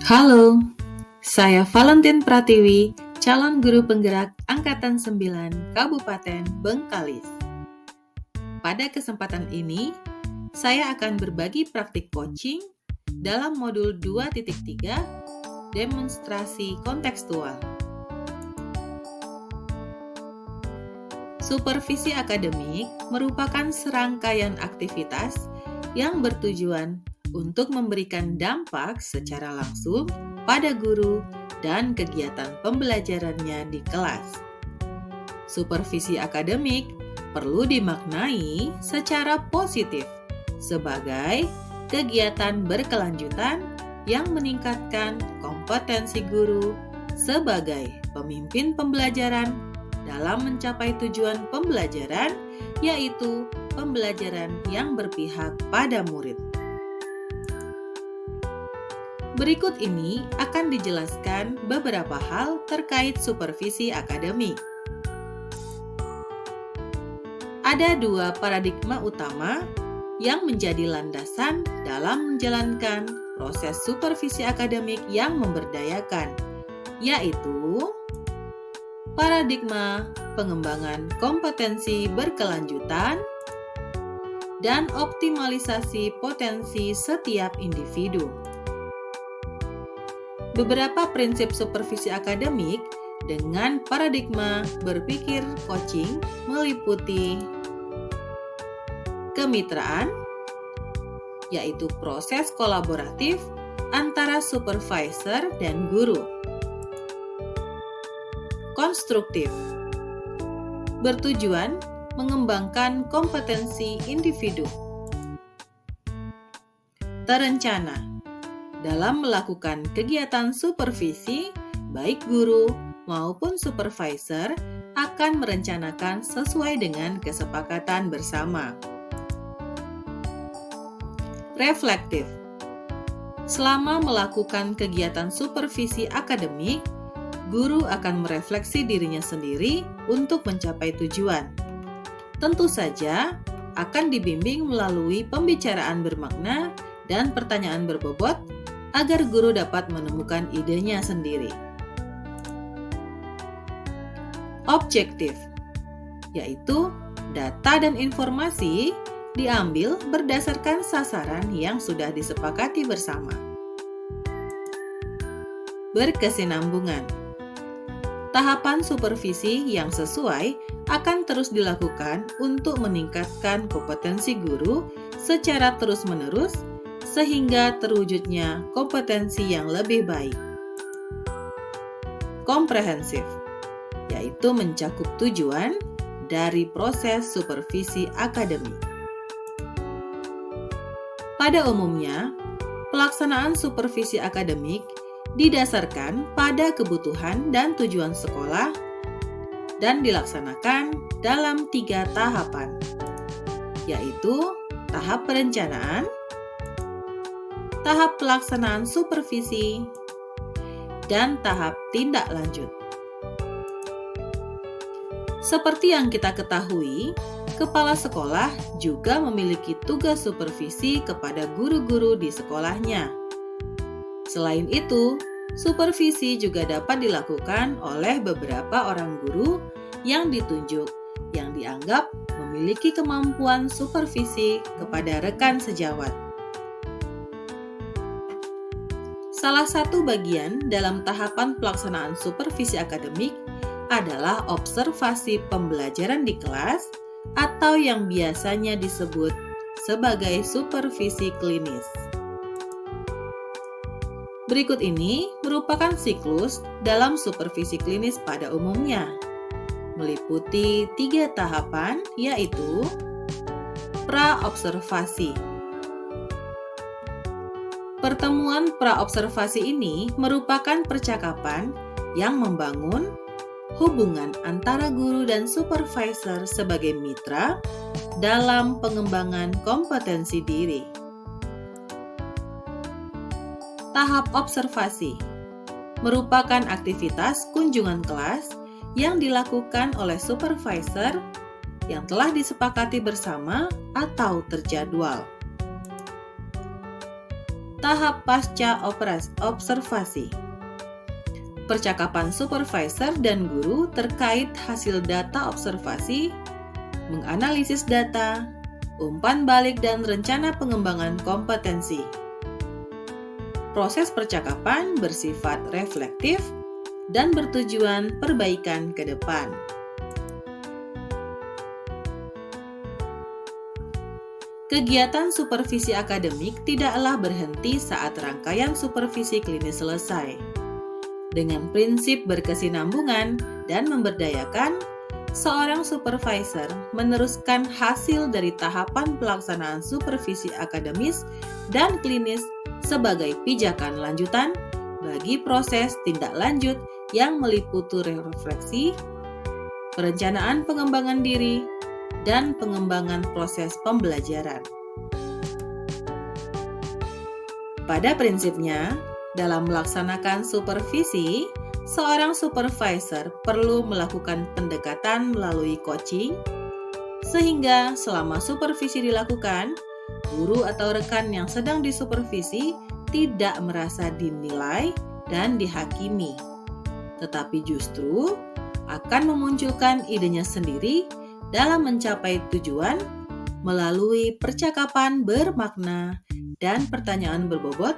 Halo, saya Valentin Pratiwi, calon guru penggerak Angkatan 9 Kabupaten Bengkalis. Pada kesempatan ini, saya akan berbagi praktik coaching dalam modul 2.3 demonstrasi kontekstual. Supervisi akademik merupakan serangkaian aktivitas yang bertujuan untuk memberikan dampak secara langsung pada guru dan kegiatan pembelajarannya di kelas. Supervisi akademik perlu dimaknai secara positif sebagai kegiatan berkelanjutan yang meningkatkan kompetensi guru sebagai pemimpin pembelajaran dalam mencapai tujuan pembelajaran, yaitu pembelajaran yang berpihak pada murid. Berikut ini akan dijelaskan beberapa hal terkait supervisi akademik. Ada dua paradigma utama yang menjadi landasan dalam menjalankan proses supervisi akademik yang memberdayakan, yaitu paradigma pengembangan kompetensi berkelanjutan dan optimalisasi potensi setiap individu. Beberapa prinsip supervisi akademik dengan paradigma berpikir coaching meliputi kemitraan, yaitu proses kolaboratif antara supervisor dan guru. Konstruktif, bertujuan mengembangkan kompetensi individu. Terencana, dalam melakukan kegiatan supervisi, baik guru maupun supervisor akan merencanakan sesuai dengan kesepakatan bersama. Reflektif, selama melakukan kegiatan supervisi akademik, guru akan merefleksi dirinya sendiri untuk mencapai tujuan. Tentu saja akan dibimbing melalui pembicaraan bermakna dan pertanyaan berbobot agar guru dapat menemukan idenya sendiri. Objektif, yaitu data dan informasi diambil berdasarkan sasaran yang sudah disepakati bersama. Berkesinambungan, tahapan supervisi yang sesuai akan terus dilakukan untuk meningkatkan kompetensi guru secara terus-menerus sehingga terwujudnya kompetensi yang lebih baik. Komprehensif, yaitu mencakup tujuan dari proses supervisi akademik. Pada umumnya, pelaksanaan supervisi akademik didasarkan pada kebutuhan dan tujuan sekolah dan dilaksanakan dalam 3 tahapan, yaitu tahap perencanaan, tahap pelaksanaan supervisi, dan tahap tindak lanjut. Seperti yang kita ketahui, kepala sekolah juga memiliki tugas supervisi kepada guru-guru di sekolahnya. Selain itu, supervisi juga dapat dilakukan oleh beberapa orang guru yang ditunjuk yang dianggap memiliki kemampuan supervisi kepada rekan sejawat. Salah satu bagian dalam tahapan pelaksanaan supervisi akademik adalah observasi pembelajaran di kelas atau yang biasanya disebut sebagai supervisi klinis. Berikut ini merupakan siklus dalam supervisi klinis pada umumnya, meliputi 3 tahapan, yaitu pra-observasi. Pertemuan pra-observasi ini merupakan percakapan yang membangun hubungan antara guru dan supervisor sebagai mitra dalam pengembangan kompetensi diri. Tahap observasi merupakan aktivitas kunjungan kelas yang dilakukan oleh supervisor yang telah disepakati bersama atau terjadwal. tahap pasca observasi. Percakapan supervisor dan guru terkait hasil data observasi, menganalisis data, umpan balik dan rencana pengembangan kompetensi. Proses percakapan bersifat reflektif dan bertujuan perbaikan ke depan. Kegiatan supervisi akademik tidaklah berhenti saat rangkaian supervisi klinis selesai. Dengan prinsip berkesinambungan dan memberdayakan, seorang supervisor meneruskan hasil dari tahapan pelaksanaan supervisi akademis dan klinis sebagai pijakan lanjutan bagi proses tindak lanjut yang meliputi refleksi, perencanaan pengembangan diri, dan pengembangan proses pembelajaran. Pada prinsipnya, dalam melaksanakan supervisi, seorang supervisor perlu melakukan pendekatan melalui coaching, sehingga selama supervisi dilakukan, guru atau rekan yang sedang disupervisi tidak merasa dinilai dan dihakimi, tetapi justru akan memunculkan idenya sendiri dalam mencapai tujuan melalui percakapan bermakna dan pertanyaan berbobot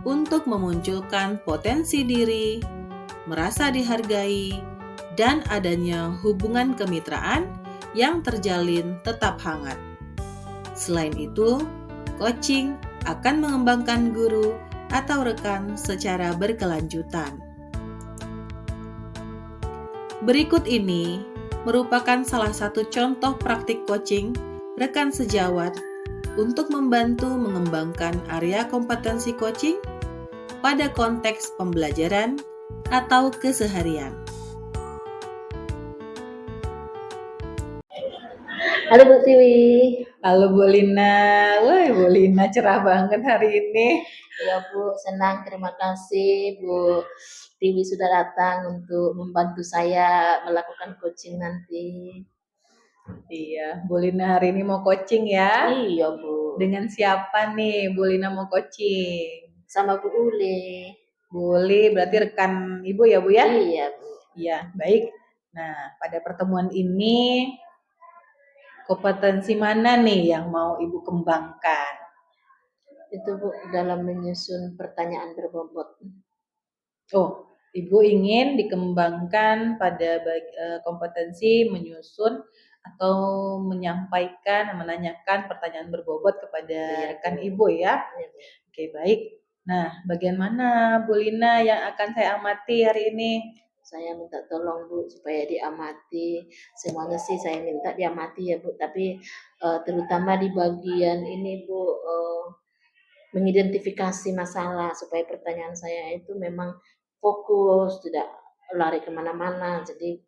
untuk memunculkan potensi diri, merasa dihargai, dan adanya hubungan kemitraan yang terjalin tetap hangat. Selain itu, coaching akan mengembangkan guru atau rekan secara berkelanjutan. Berikut ini merupakan salah satu contoh praktik coaching rekan sejawat untuk membantu mengembangkan area kompetensi coaching pada konteks pembelajaran atau keseharian. Halo Bu Tiwi. Halo Bu Lina. Wah, Bu Lina cerah banget hari ini. Ya Bu, senang. Terima kasih Bu Tiwi sudah datang untuk membantu saya melakukan coaching nanti. Iya, Bu Lina hari ini mau coaching ya? Iya Bu. Dengan siapa nih Bu Lina mau coaching? Sama Bu Uli. Bu Uli berarti rekan Ibu ya Bu ya? Iya Bu. Iya, baik. Nah, pada pertemuan ini kompetensi mana nih yang mau Ibu kembangkan? Itu Bu, dalam menyusun pertanyaan berbobot. Oh, Ibu ingin dikembangkan pada kompetensi menyusun atau menyampaikan, menanyakan pertanyaan berbobot kepada rekan Ibu ya? Iya, Bu. Oke, baik. Nah, bagian mana Bu Lina yang akan saya amati hari ini? Saya minta tolong Bu supaya diamati. Semuanya sih saya minta diamati ya Bu, tapi terutama di bagian ini Bu, mengidentifikasi masalah supaya pertanyaan saya itu memang fokus, tidak lari kemana-mana. Jadi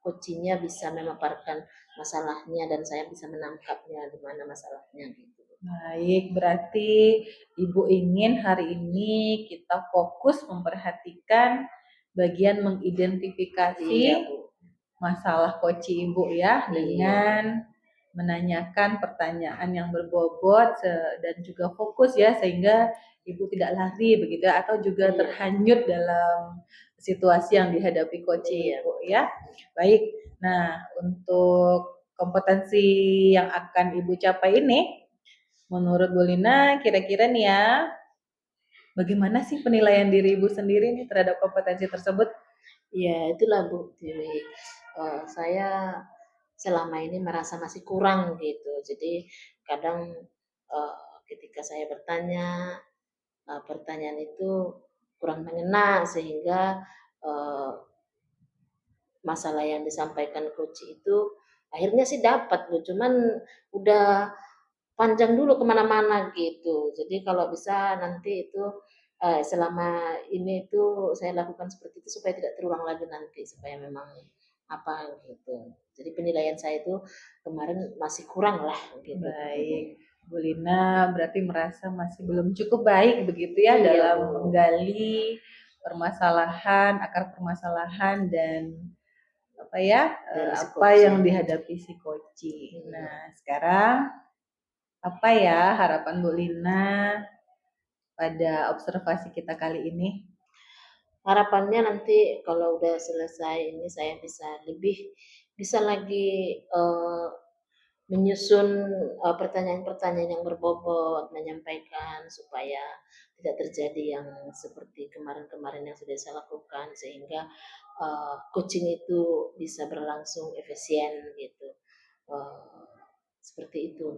coachingnya bisa memaparkan masalahnya dan saya bisa menangkapnya di mana masalahnya gitu. Baik, berarti Ibu ingin hari ini kita fokus memperhatikan bagian mengidentifikasi Iya, Bu. masalah coaching Ibu ya, Iya. dengan menanyakan pertanyaan yang berbobot dan juga fokus ya, sehingga Ibu tidak lari begitu ya, atau juga Iya. terhanyut dalam situasi yang dihadapi coaching Iya. Ibu ya. Baik, nah untuk kompetensi yang akan Ibu capai ini, menurut Bu Lina kira-kira nih ya, bagaimana sih penilaian diri Ibu sendiri nih terhadap kompetensi tersebut? Ya itulah Bu Tiwi. Saya selama ini merasa masih kurang gitu. Jadi kadang ketika saya bertanya, pertanyaan itu kurang mengena sehingga masalah yang disampaikan coach itu akhirnya sih dapat Bu, cuman udah panjang dulu kemana-mana gitu. Jadi kalau bisa nanti itu selama ini itu saya lakukan seperti itu supaya tidak terulang lagi nanti, supaya memang apa gitu. Jadi penilaian saya itu kemarin masih kurang lah gitu. Baik, Bu Lina berarti merasa masih belum cukup baik begitu ya Iya, dalam Bu. menggali permasalahan, akar permasalahan dan apa ya, Dari si apa coaching. yang dihadapi si coaching. Iya. Nah, sekarang apa ya harapan Bu Lina pada observasi kita kali ini? Harapannya nanti kalau udah selesai ini saya bisa lagi, menyusun, pertanyaan-pertanyaan yang berbobot, menyampaikan supaya tidak terjadi yang seperti kemarin-kemarin yang sudah saya lakukan sehingga, coaching itu bisa berlangsung efisien gitu, seperti itu.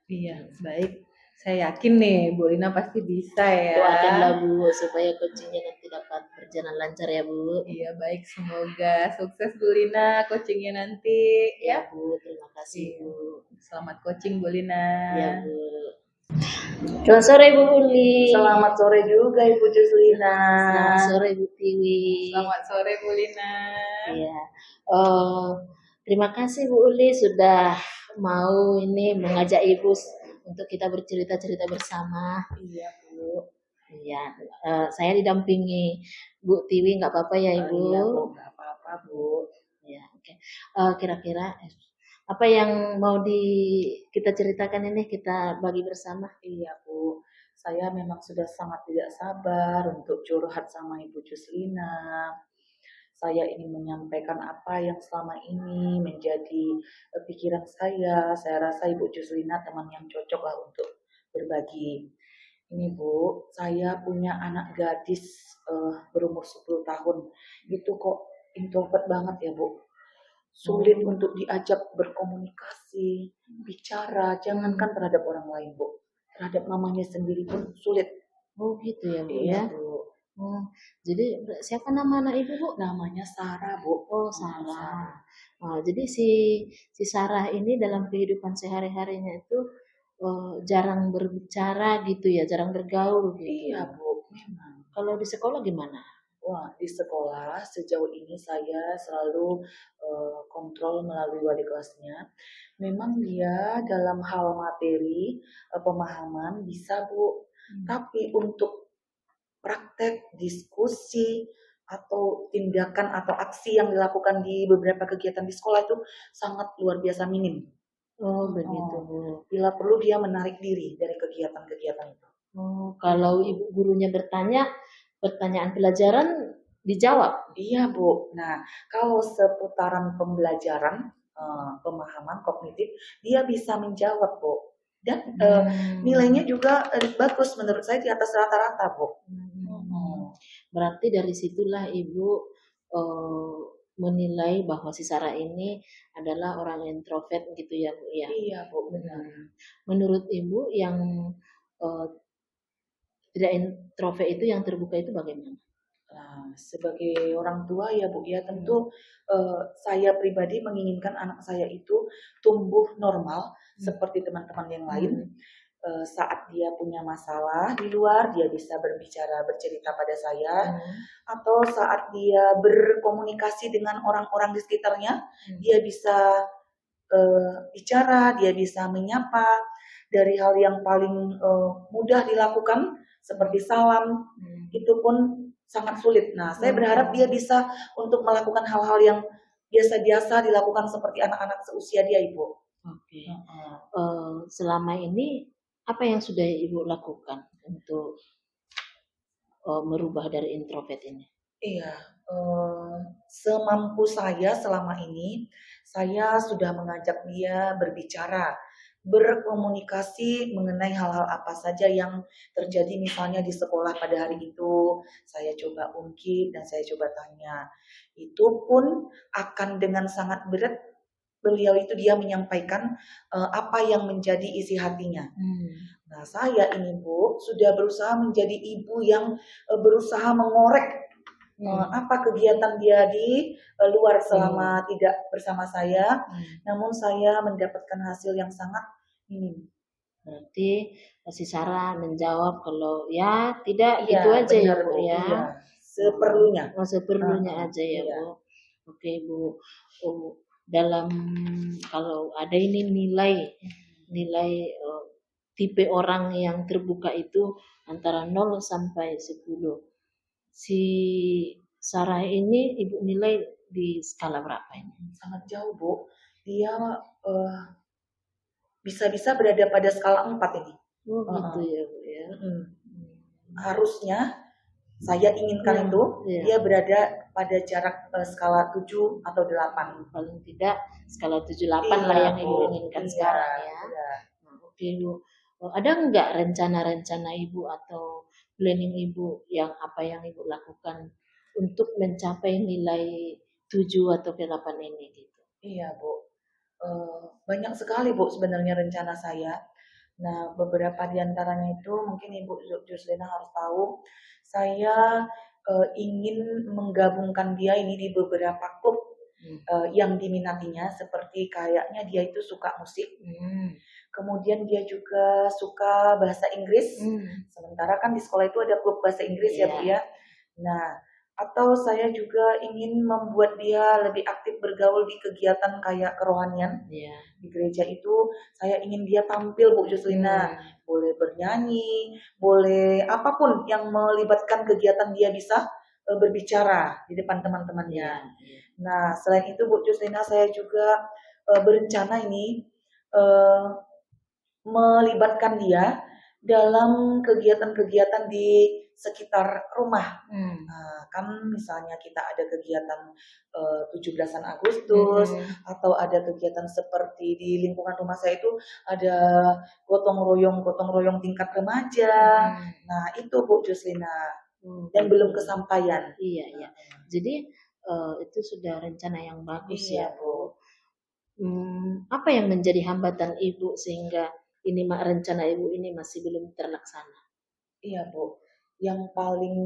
Iya, baik. Saya yakin nih Bu Lina pasti bisa ya. Doakanlah Bu supaya coaching-nya nanti dapat berjalan lancar ya Bu. Iya, baik. Semoga sukses Bu Lina coaching-nya nanti Ya ya. Bu, terima kasih Iya. Bu. Selamat coaching Bu Lina. Ya Bu. Selamat sore Bu Uli. Selamat sore juga Ibu Juslina. Selamat sore Bu Tiwi. Selamat sore Bu Lina. Iya. Terima kasih Bu Uli sudah mau ini mengajak Ibu untuk kita bercerita-cerita bersama. Iya Bu. Iya. Saya didampingi Bu Tiwi, nggak apa-apa ya Ibu? Iya Bu, nggak apa-apa Bu. Ya, oke. Kira-kira apa yang mau kita ceritakan ini kita bagi bersama? Iya Bu, saya memang sudah sangat tidak sabar untuk curhat sama Ibu Juslina. Saya ingin menyampaikan apa yang selama ini menjadi pikiran saya. Saya rasa Ibu Juslina teman yang cocok lah untuk berbagi. Ini Bu, saya punya anak gadis berumur 10 tahun. Itu kok introvert banget ya Bu. Sulit untuk diajak berkomunikasi, bicara, jangankan terhadap orang lain Bu. Terhadap mamanya sendiri pun sulit. Oh gitu ya Bu Iya ya. Bu. Jadi siapa nama anak Ibu Bu? Namanya Sarah Bu. Oh Sarah. Jadi si Sarah ini dalam kehidupan sehari-harinya itu jarang berbicara gitu ya, jarang bergaul gitu. Iya Bu, memang. Kalau di sekolah gimana? Wah, di sekolah sejauh ini saya selalu kontrol melalui wali kelasnya. Memang dia dalam hal materi, pemahaman bisa Bu. Tapi untuk praktek, diskusi, atau tindakan atau aksi yang dilakukan di beberapa kegiatan di sekolah itu sangat luar biasa minim. Oh begitu Bu. Bila perlu dia menarik diri dari kegiatan-kegiatan itu. Oh, kalau Ibu gurunya bertanya, pertanyaan pelajaran dijawab. Iya Bu. Nah, kalau seputaran pembelajaran, pemahaman kognitif, dia bisa menjawab Bu. Dan nilainya juga bagus menurut saya di atas rata-rata Bu. Berarti dari situlah Ibu menilai bahwa si Sarah ini adalah orang introvert gitu ya Bu ya. Iya Bu, benar. Menurut Ibu yang tidak introvert itu yang terbuka itu bagaimana? Nah, sebagai orang tua ya Bu ya tentu saya pribadi menginginkan anak saya itu tumbuh normal seperti teman-teman yang lain. Saat dia punya masalah di luar dia bisa berbicara bercerita pada saya, atau saat dia berkomunikasi dengan orang-orang di sekitarnya dia bisa bicara, dia bisa menyapa dari hal yang paling mudah dilakukan seperti salam, itu pun sangat sulit. Nah, saya berharap dia bisa untuk melakukan hal-hal yang biasa-biasa dilakukan seperti anak-anak seusia dia, Ibu. Oke. Selama ini apa yang sudah Ibu lakukan untuk merubah dari introvert ini? Iya, semampu saya selama ini saya sudah mengajak dia berbicara, berkomunikasi mengenai hal-hal apa saja yang terjadi misalnya di sekolah pada hari itu. Saya coba ungkit dan saya coba tanya. Itu pun akan dengan sangat berat beliau itu dia menyampaikan apa yang menjadi isi hatinya. Nah, saya ini Bu sudah berusaha menjadi ibu yang berusaha mengorek apa kegiatan dia di luar selama tidak bersama saya, namun saya mendapatkan hasil yang sangat minim. Berarti si Sarah menjawab kalau ya tidak Iya, gitu aja ya benar, Bu ya. Iya, seperlunya. Seperlunya aja ya iya. Bu. Oke Bu. Dalam kalau ada ini nilai tipe orang yang terbuka itu antara 0 sampai 10. Si Sarah ini Ibu nilai di skala berapa ini? Sangat jauh Bu. Dia bisa-bisa berada pada skala 4 ini. Oh gitu ya Bu ya. harusnya saya inginkan itu dia berada pada jarak skala 7 atau 8. Paling tidak skala 7-8 lah yang Ibu inginkan sekarang ya. Oke Bu. Ada nggak rencana-rencana Ibu atau planning Ibu yang Ibu lakukan untuk mencapai nilai 7 atau 8 ini gitu? Iya Bu, banyak sekali Bu sebenarnya rencana saya. Nah, beberapa di antaranya itu mungkin Ibu Juslina harus tahu, saya ingin menggabungkan dia ini di beberapa klub yang diminatinya, seperti kayaknya dia itu suka musik, kemudian dia juga suka bahasa Inggris, sementara kan di sekolah itu ada klub bahasa Inggris ya Bu ya. Nah, atau saya juga ingin membuat dia lebih aktif bergaul di kegiatan kayak kerohanian. Di gereja itu saya ingin dia tampil Bu Juslina, boleh bernyanyi, boleh apapun yang melibatkan kegiatan dia bisa berbicara di depan teman-temannya. Nah, selain itu Bu Juslina, saya juga berencana ini melibatkan dia dalam kegiatan-kegiatan di sekitar rumah. Kan misalnya kita ada kegiatan 17-an Agustus atau ada kegiatan seperti di lingkungan rumah saya itu ada gotong royong tingkat remaja. Nah, itu Bu Juslina. Dan belum kesampaian. Iya. Jadi itu sudah rencana yang bagus ya Bu. Apa yang menjadi hambatan Ibu sehingga rencana Ibu ini masih belum terlaksana? Iya Bu, yang paling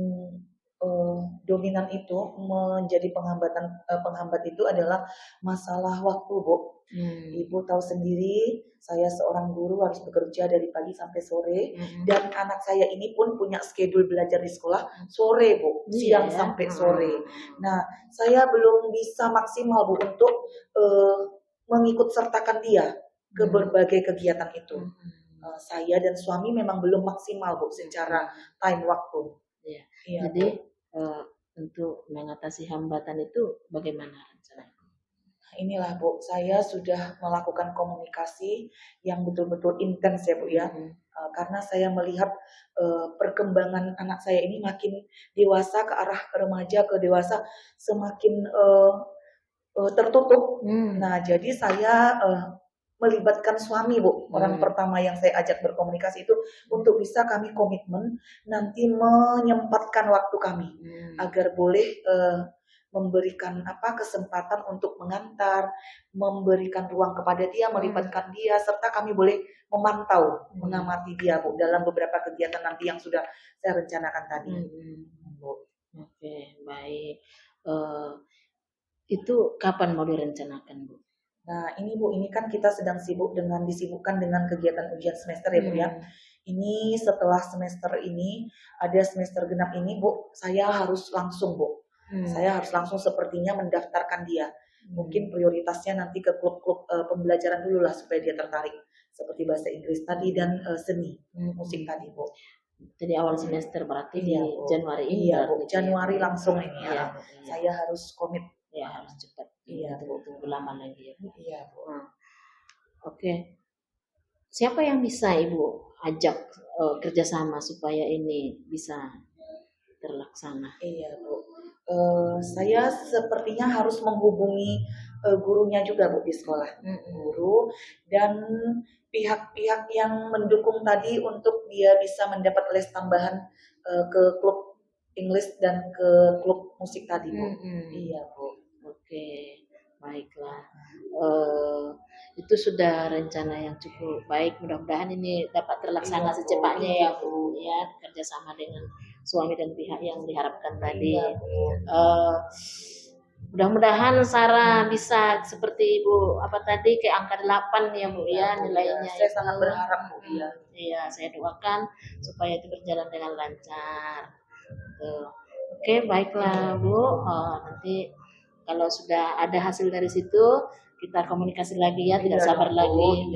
dominan itu menjadi penghambat itu adalah masalah waktu Bu. Ibu tahu sendiri, saya seorang guru harus bekerja dari pagi sampai sore, dan anak saya ini pun punya schedule belajar di sekolah sore Bu, siang sampai sore. Nah, saya belum bisa maksimal Bu untuk mengikut sertakan dia ke berbagai kegiatan itu. Saya dan suami memang belum maksimal Bu secara time waktu. Iya, jadi untuk mengatasi hambatan itu bagaimana rencananya? Inilah Bu, saya sudah melakukan komunikasi yang betul-betul intens ya Bu ya. Karena saya melihat perkembangan anak saya ini makin dewasa ke arah remaja ke dewasa semakin tertutup. Nah, jadi saya melibatkan suami Bu, orang pertama yang saya ajak berkomunikasi itu untuk bisa kami komitmen nanti menyempatkan waktu kami agar boleh memberikan kesempatan untuk mengantar, memberikan ruang kepada dia, melibatkan dia, serta kami boleh memantau, mengamati dia Bu dalam beberapa kegiatan nanti yang sudah saya rencanakan tadi. Oke, baik. Itu kapan mau direncanakan Bu? Nah ini Bu, ini kan kita sedang disibukkan dengan kegiatan ujian semester ya Bu ya. Ini setelah semester ini, ada semester genap ini Bu, saya harus langsung Bu. Saya harus langsung sepertinya mendaftarkan dia. Mungkin prioritasnya nanti ke klub-klub pembelajaran dulu lah supaya dia tertarik. Seperti bahasa Inggris tadi dan seni, musik tadi Bu. Jadi awal semester berarti di Januari ini? Iya Bu, Januari langsung ini ya. Saya harus komit. Ya harus cepat. Iya Bu. Tunggu lama lagi ya Bu. Iya Bu. Oke. Siapa yang bisa Ibu ajak kerjasama supaya ini bisa terlaksana? Iya Bu. Saya sepertinya harus menghubungi gurunya juga Bu di sekolah. Guru dan pihak-pihak yang mendukung tadi untuk dia bisa mendapat les tambahan ke klub English dan ke klub musik tadi Bu. Iya Bu. Oke, baiklah. Itu sudah rencana yang cukup baik. Mudah-mudahan ini dapat terlaksana secepatnya ya Bu, ya, kerjasama dengan suami dan pihak yang diharapkan tadi. Mudah-mudahan Sarah bisa seperti Ibu tadi ke angka 8 ya Bu ya nilainya. Saya sangat berharap Bu ya. Iya, saya doakan supaya itu berjalan dengan lancar. Oke, baiklah Bu. Nanti kalau sudah ada hasil dari situ, kita komunikasi lagi ya, tidak sabar lagi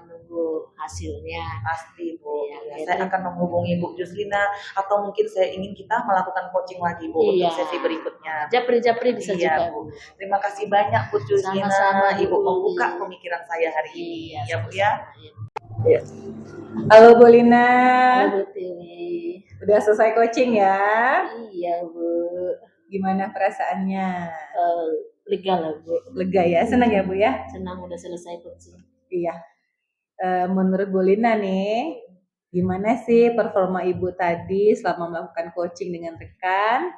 nunggu hasilnya. Pasti Bu. Saya akan menghubungi Bu Juslina atau mungkin saya ingin kita melakukan coaching lagi Bu untuk sesi berikutnya. Japri bisa juga Bu. Terima kasih banyak Bu Juslina. Sama-sama Ibu membuka pemikiran saya hari ini. Ya Bu ya. Halo Bu Lina. Halo Bu Tiwi. Udah selesai coaching ya? Iya Bu, Gimana perasaannya? lega lah Bu. Lega ya? Senang ya Bu ya? Senang udah selesai coaching. Iya. Menurut Bu Lina nih, gimana sih performa Ibu tadi selama melakukan coaching dengan rekan?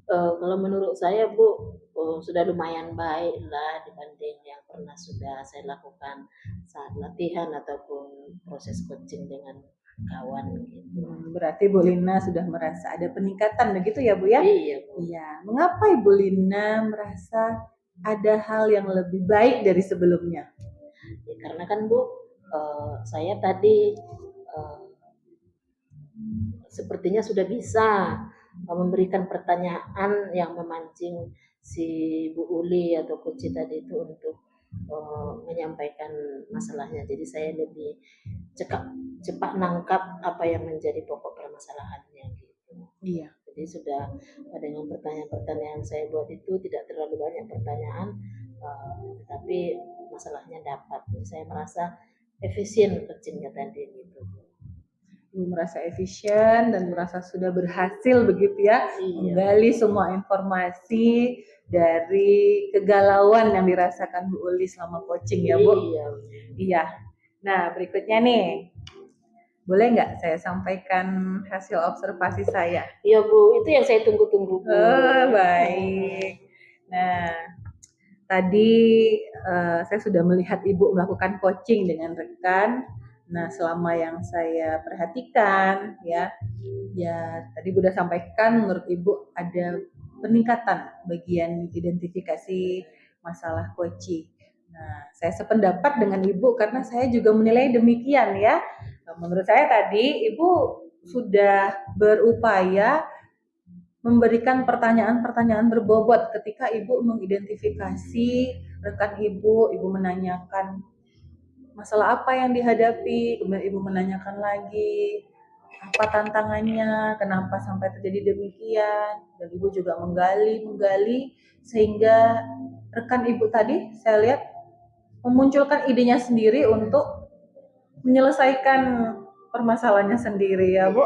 Kalau menurut saya Bu, sudah lumayan baik lah dibanding yang pernah sudah saya lakukan saat latihan ataupun proses coaching dengan kawan gitu. Berarti Bu Lina sudah merasa ada peningkatan begitu ya Bu ya? Iya Bu. Iya. Mengapa Ibu Lina merasa ada hal yang lebih baik dari sebelumnya? Ya, karena kan Bu, saya tadi sepertinya sudah bisa memberikan pertanyaan yang memancing si Bu Uli atau Kuci tadi itu untuk menyampaikan masalahnya. Jadi saya lebih cepat nangkap apa yang menjadi pokok permasalahannya gitu. Iya. Jadi sudah dengan pertanyaan-pertanyaan saya buat itu tidak terlalu banyak pertanyaan, tapi masalahnya dapat. Jadi saya merasa efisien coachingnya tadi gitu. Merasa efisien dan merasa sudah berhasil begitu ya, menggali semua informasi dari kegalauan yang dirasakan Bu Uli selama coaching ya Bu? Iya. Nah berikutnya nih, boleh nggak saya sampaikan hasil observasi saya? Iya Bu, itu yang saya tunggu-tunggu Bu. Baik. Nah, tadi saya sudah melihat Ibu melakukan coaching dengan rekan. Nah, selama yang saya perhatikan ya tadi Bu sudah sampaikan menurut Ibu ada peningkatan bagian identifikasi masalah coaching. Nah, saya sependapat dengan Ibu karena saya juga menilai demikian ya. Menurut saya tadi Ibu sudah berupaya memberikan pertanyaan-pertanyaan berbobot ketika Ibu mengidentifikasi rekan Ibu menanyakan masalah apa yang dihadapi, kemudian Ibu menanyakan lagi apa tantangannya, kenapa sampai terjadi demikian, dan Ibu juga menggali sehingga rekan Ibu tadi saya lihat memunculkan idenya sendiri untuk menyelesaikan permasalahannya sendiri ya Bu.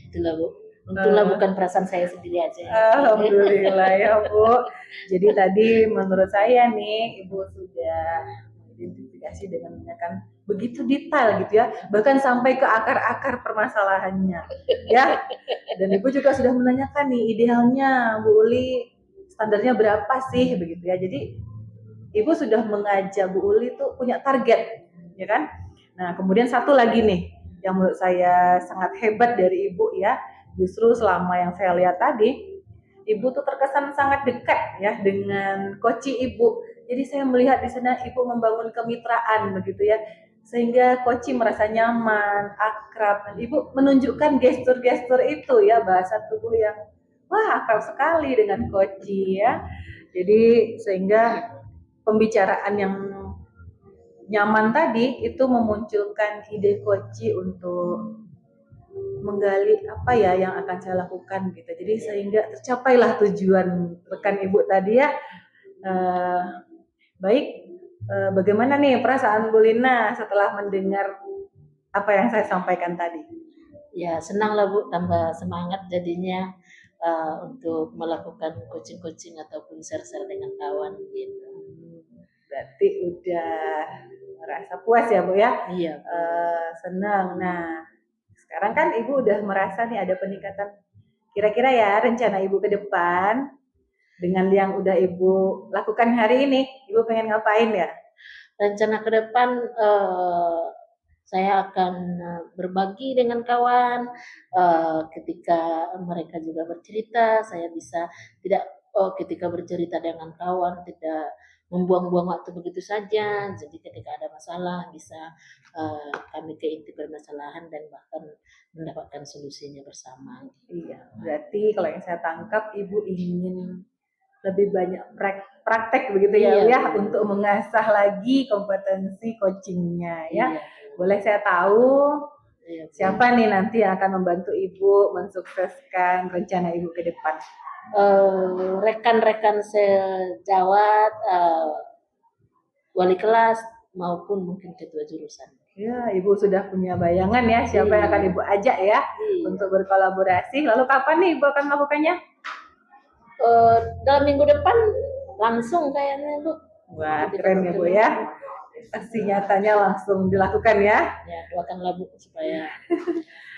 Itulah Bu. Untunglah bukan perasaan saya sendiri aja. Alhamdulillah ya Bu. Jadi tadi menurut saya nih Ibu sudah identifikasi dengan menanyakan begitu detail gitu ya, bahkan sampai ke akar-akar permasalahannya ya. Dan Ibu juga sudah menanyakan nih idealnya Bu Uli standarnya berapa sih begitu ya. Jadi Ibu sudah mengajak Bu Uli tuh punya target ya kan. Nah kemudian satu lagi nih yang menurut saya sangat hebat dari Ibu ya, justru selama yang saya lihat tadi Ibu tuh terkesan sangat dekat ya dengan coach Ibu. Jadi saya melihat di sana Ibu membangun kemitraan begitu ya, sehingga coach merasa nyaman, akrab. Dan Ibu menunjukkan gestur-gestur itu ya, bahasa tubuh yang wah akrab sekali dengan coach ya. Jadi sehingga pembicaraan yang nyaman tadi itu memunculkan ide coach untuk menggali apa ya yang akan saya lakukan gitu. Jadi sehingga tercapailah tujuan rekan Ibu tadi ya. Baik, bagaimana nih perasaan Bu Lina setelah mendengar apa yang saya sampaikan tadi? Ya senang lah Bu, tambah semangat jadinya untuk melakukan coaching-coaching ataupun share-share dengan kawan gitu. Berarti udah merasa puas ya Bu ya? Iya. Senang. Nah, sekarang kan Ibu udah merasa nih ada peningkatan. Kira-kira ya rencana Ibu ke depan dengan yang udah Ibu lakukan hari ini, Ibu pengen ngapain ya? Rencana ke depan saya akan berbagi dengan kawan ketika mereka juga bercerita, saya bisa tidak ketika bercerita dengan kawan tidak membuang-buang waktu begitu saja. Jadi ketika ada masalah bisa kami ke inti permasalahan dan bahkan mendapatkan solusinya bersama. Iya, berarti kalau yang saya tangkap Ibu ingin lebih banyak praktek begitu ya, ya untuk mengasah lagi kompetensi coachingnya ya. Iya. Boleh saya tahu siapa nih nanti yang akan membantu Ibu mensukseskan rencana Ibu ke depan? Rekan-rekan sejawat, wali kelas maupun mungkin ketua jurusan. Ya, Ibu sudah punya bayangan ya siapa yang akan Iya. Ibu ajak ya Iya. untuk berkolaborasi. Lalu kapan nih Ibu akan melakukannya? Dalam minggu depan langsung kayaknya Bu. Wah, Kita keren ya Bu ya. Pasti nyatanya langsung dilakukan ya. Ya, doakanlah Bu supaya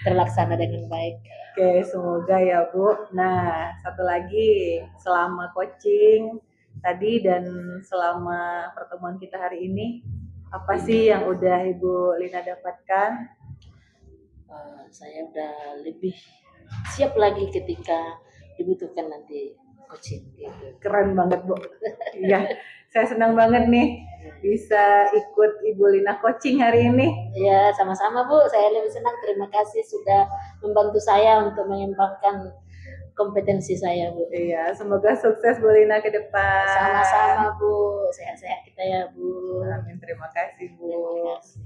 terlaksana dengan baik. Oke, semoga ya Bu. Nah, satu lagi, selama coaching tadi dan selama pertemuan kita hari ini, apa sih yang udah Ibu Lina dapatkan? Saya udah lebih siap lagi ketika dibutuhkan nanti coaching gitu. Keren banget Bu. Iya, saya senang banget nih bisa ikut Ibu Lina coaching hari ini. Ya, sama-sama Bu. Saya lebih senang. Terima kasih sudah membantu saya untuk mengembangkan kompetensi saya Bu. Iya, semoga sukses Bu Lina ke depan. Sama-sama Bu. Sehat-sehat kita ya Bu. Amin, terima kasih Bu. Terima kasih.